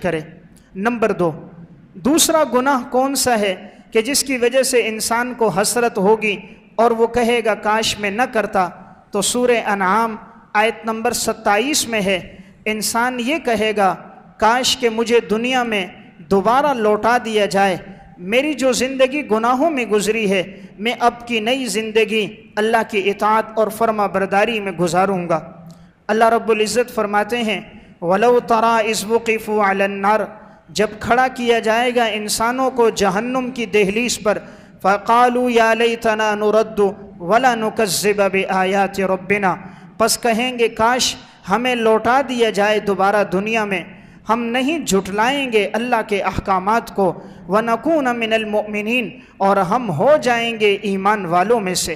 करे। नंबर 2, दूसरा गुनाह कौन सा है कि जिसकी वजह से इंसान को हसरत होगी और वो कहेगा काश मैं न करता। तो सूरह अनआम आयत नंबर 27 में है, इंसान ये कहेगा काश के मुझे दुनिया में दोबारा लौटा दिया जाए, मेरी जो ज़िंदगी गुनाहों में गुजरी है मैं अब की नई ज़िंदगी अल्लाह की इताअत और फर्मा बरदारी में गुजारूँगा। अल्लाह रब्बुल इज़्ज़त फरमाते हैं, वलौ तरा इज़ वुक़िफ़ू अलन नार, जब खड़ा किया जाएगा इंसानों को जहन्नुम की दहलीज पर, फ़क़ालू या लैतना नुरद्दु वला नुकज़्ज़िब बिआयाति रब्बिना, पस कहेंगे काश हमें लौटा दिया जाए दोबारा दुनिया में, हम नहीं झुटलाएंगे अल्लाह के अहकामात को, व नकून मिनल मुमिनीन, और हम हो जाएंगे ईमान वालों में से।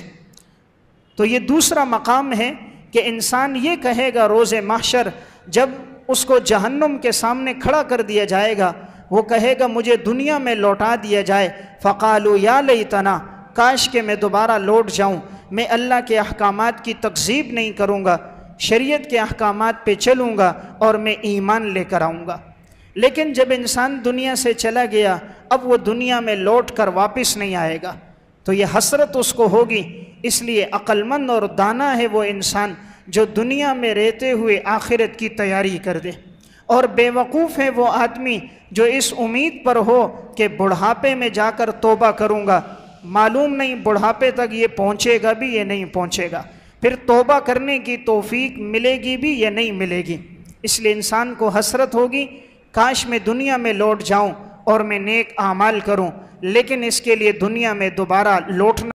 तो ये दूसरा मकाम है कि इंसान ये कहेगा रोज़े महशर जब उसको जहन्नुम के सामने खड़ा कर दिया जाएगा, वो कहेगा मुझे दुनिया में लौटा दिया जाए, फ़क़ालू या लैतना, काश के मैं दोबारा लौट जाऊँ, मैं अल्लाह के अहकामात की तकज़ीब नहीं करूँगा, शरीयत के अहकामात पे चलूँगा और मैं ईमान लेकर आऊँगा। लेकिन जब इंसान दुनिया से चला गया, अब वो दुनिया में लौट कर वापस नहीं आएगा, तो ये हसरत उसको होगी। इसलिए अक्लमंद और दाना है वो इंसान जो दुनिया में रहते हुए आखिरत की तैयारी कर दे, और बेवकूफ़ है वो आदमी जो इस उम्मीद पर हो कि बुढ़ापे में जाकर तौबा करूँगा, मालूम नहीं बुढ़ापे तक ये पहुँचेगा भी ये नहीं पहुँचेगा, फिर तौबा करने की तौफीक मिलेगी भी या नहीं मिलेगी। इसलिए इंसान को हसरत होगी, काश मैं दुनिया में लौट जाऊं और मैं नेक आमाल करूं, लेकिन इसके लिए दुनिया में दोबारा लौटना